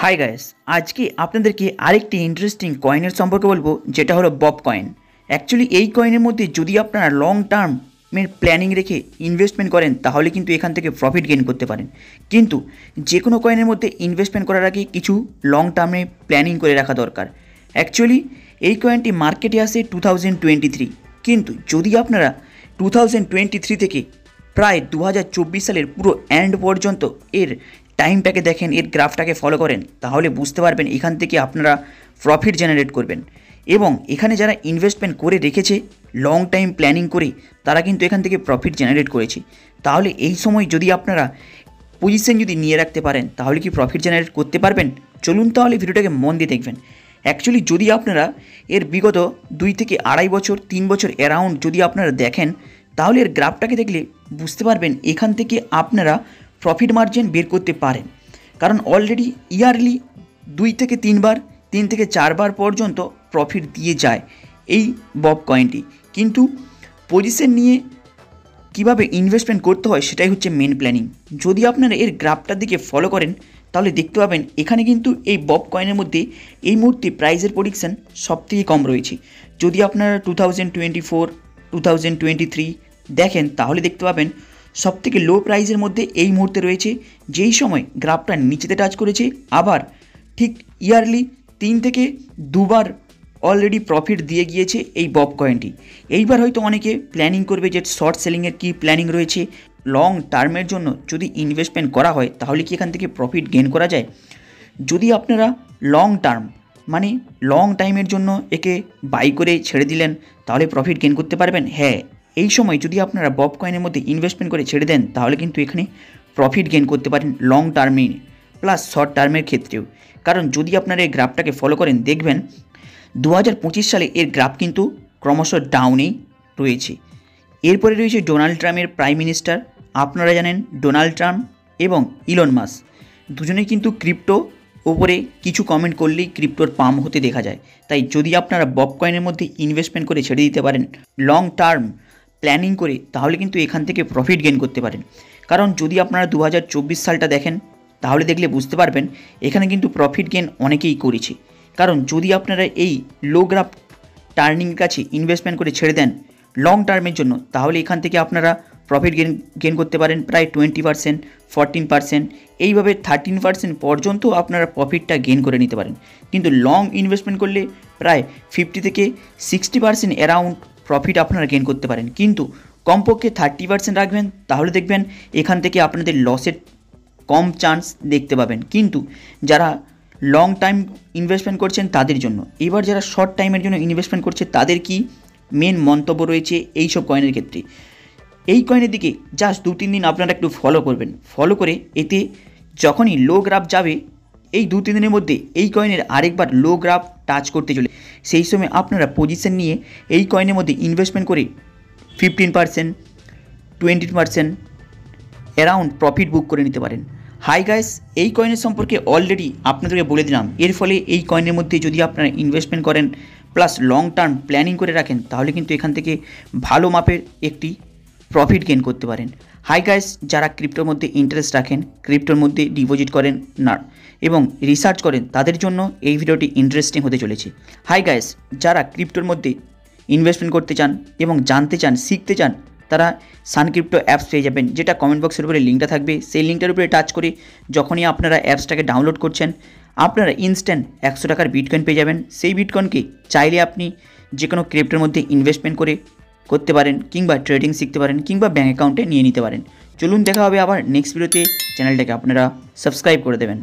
Hi guys, আজকে আপনাদেরকে আরেকটি ইন্টারেস্টিং কয়েনের সম্পর্কে বলবো, যেটা হলো বব কয়েন। অ্যাকচুয়ালি এই কয়েনের মধ্যে যদি আপনারা লং টার্মের প্ল্যানিং রেখে ইনভেস্টমেন্ট করেন তাহলে কিন্তু এখান থেকে প্রফিট গেইন করতে পারেন। কিন্তু যে কোনো কয়েনের মধ্যে ইনভেস্টমেন্ট করার আগে কিছু লং টার্মে প্ল্যানিং করে রাখা দরকার। অ্যাকচুয়ালি এই কয়েনটি মার্কেটে আসে 2023, কিন্তু যদি আপনারা 2023 থেকে প্রায় 2024 সালের পুরো এন্ড পর্যন্ত এর টাইমটাকে দেখেন, এর গ্রাফটাকে ফলো করেন, তাহলে বুঝতে পারবেন এখান থেকে আপনারা প্রফিট জেনারেট করবেন। এবং এখানে যারা ইনভেস্টমেন্ট করে রেখেছে লং টাইম প্ল্যানিং করে, তারা কিন্তু এখান থেকে প্রফিট জেনারেট করেছে। তাহলে এই সময় যদি আপনারা পজিশন যদি নিয়ে রাখতে পারেন তাহলে কি প্রফিট জেনারেট করতে পারবেন? চলুন তাহলে ভিডিওটাকে মন দিয়ে দেখবেন। অ্যাকচুয়ালি যদি আপনারা এর বিগত 2 থেকে 2.5 বছর 3 বছর অ্যারাউন্ড যদি আপনারা দেখেন, তাহলে এর গ্রাফটাকে দেখলে বুঝতে পারবেন এখান থেকে আপনারা প্রফিট মার্জিন বের করতে পারেন। কারণ অলরেডি ইয়ারলি 2 থেকে 3 বার 3 থেকে 4 বার পর্যন্ত প্রফিট দিয়ে যায় এই বব কয়েনটি। কিন্তু পজিশন নিয়ে কিভাবে ইনভেস্টমেন্ট করতে হয় সেটাই হচ্ছে মেন প্ল্যানিং। যদি আপনারা এর গ্রাফটার দিকে ফলো করেন তাহলে দেখতে পাবেন এখানে কিন্তু এই বব কয়েনের মধ্যে এই মুহূর্তে প্রাইসের প্রেডিকশন সবথেকে কম রয়েছে। যদি আপনারা 2024 2023 দেখেন তাহলে দেখতে পাবেন সবথেকে লো প্রাইসের মধ্যে এই মুহূর্তে রয়েছে, যেই সময় গ্রাফটা নিচেতে টাচ করেছে। আবার ঠিক ইয়ারলি 3 থেকে 2 বার অলরেডি প্রফিট দিয়ে গিয়েছে এই বব কয়েনটি। এইবার হয়তো অনেকে প্ল্যানিং করবে যে শর্ট সেলিংয়ের কী প্ল্যানিং রয়েছে, লং টার্মের জন্য যদি ইনভেস্টমেন্ট করা হয় তাহলে কি এখান থেকে প্রফিট গেইন করা যায়। যদি আপনারা লং টার্ম মানে লং টাইমের জন্য একে বাই করে ছেড়ে দিলেন তাহলে প্রফিট গেইন করতে পারবেন। হ্যাঁ, এই সময় যদি আপনারা বব কয়েনের মধ্যে ইনভেস্টমেন্ট করে ছেড়ে দেন তাহলে কিন্তু এখানে প্রফিট গেইন করতে পারেন লং টার্মে প্লাস শর্ট টার্মের ক্ষেত্রেও। কারণ যদি আপনারা এই গ্রাফটাকে ফলো করেন দেখবেন 2025 সালে এর গ্রাফ কিন্তু ক্রমশ ডাউনেই রয়েছে। এরপরে রয়েছে ডোনাল্ড ট্রাম্পের প্রাইম মিনিস্টার। আপনারা জানেন ডোনাল্ড ট্রাম্প এবং ইলন মাস্ক দুজনেই কিন্তু ক্রিপ্টো ওপরে কিছু কমেন্ট করলেই ক্রিপ্টোর পাম্প হতে দেখা যায়। তাই যদি আপনারা বব কয়েনের মধ্যে ইনভেস্টমেন্ট করে ছেড়ে দিতে পারেন লং টার্ম প্ল্যানিং করে, তাহলে কিন্তু এখান থেকে প্রফিট গেইন করতে পারেন। কারণ যদি আপনারা 2024 সালটা দেখেন তাহলে দেখলে বুঝতে পারবেন এখানে কিন্তু প্রফিট গেইন অনেকেই করেছে। কারণ যদি আপনারা এই লো গ্রাফ টার্নিং কাছে ইনভেস্টমেন্ট করে ছেড়ে দেন লং টার্মের জন্য, তাহলে এখান থেকে আপনারা প্রফিট গেইন করতে পারেন প্রায় 20%, 14%, এইভাবে 13% পর্যন্ত আপনারা প্রফিটটা গেইন করে নিতে পারেন। কিন্তু লং ইনভেস্টমেন্ট করলে প্রায় 50 থেকে 60% অ্যারাউন্ড প্রফিট আপনারা গেইন করতে পারেন। কিন্তু কমপক্ষে 30% রাখবেন, তাহলে দেখবেন এখান থেকে আপনাদের লসের কম চান্স দেখতে পাবেন। কিন্তু যারা লং টাইম ইনভেস্টমেন্ট করছেন তাদের জন্য, এবার যারা শর্ট টাইমের জন্য ইনভেস্টমেন্ট করছে তাদের কি মেন মন্তব্য রয়েছে এইসব কয়েনের ক্ষেত্রে। এই কয়েনের দিকে জাস্ট 2-3 দিন আপনারা একটু ফলো করবেন। ফলো করে এতে যখনই লো গ্রাফ যাবে এই 2-3 দিনের মধ্যে এই কয়েনের আরেকবার লো গ্রাফ টাচ করতে চলে, সেই সময় আপনারা পজিশন নিয়ে এই কয়েনের মধ্যে ইনভেস্টমেন্ট করে 15%, 20% অ্যারাউন্ড প্রফিট বুক করে নিতে পারেন। হাই গাইস, এই কয়েনের সম্পর্কে অলরেডি আপনাদেরকে বলে দিলাম। এর ফলে এই কয়েনের মধ্যে যদি আপনারা ইনভেস্টমেন্ট করেন প্লাস লং টার্ম প্ল্যানিং করে রাখেন তাহলে কিন্তু এখান থেকে ভালো মাপের একটি প্রফিট গেইন করতে পারেন। হাই গাইস, যারা ক্রিপ্টোর মধ্যে ইন্টারেস্ট রাখেন, ক্রিপ্টোর মধ্যে ডিপোজিট করেন না এবং রিসার্চ করেন, তাদের জন্য এই ভিডিওটি ইন্টারেস্টিং হতে চলেছে। হাই গাইস, যারা ক্রিপ্টোর মধ্যে ইনভেস্টমেন্ট করতে চান এবং জানতে চান, শিখতে চান, তারা সান ক্রিপ্টো অ্যাপস পেয়ে যাবেন, যেটা কমেন্ট বক্সের উপরে লিঙ্কটা থাকবে। সেই লিঙ্কটার উপরে টাচ করে যখনই আপনারা অ্যাপসটাকে ডাউনলোড করছেন আপনারা ইনস্ট্যান্ট 100 টাকার বিটকয়েন পেয়ে যাবেন। সেই বিটকয়েনকে চাইলে আপনি যে কোনো ক্রিপ্টোর মধ্যে ইনভেস্টমেন্ট করতে পারেন, কিংবা ট্রেডিং শিখতে পারেন, কিংবা ব্যাঙ্ক অ্যাকাউন্টে নিয়ে নিতে পারেন। চলুন দেখা হবে আবার নেক্সট ভিডিওতে। চ্যানেলটাকে আপনারা সাবস্ক্রাইব করে দেবেন।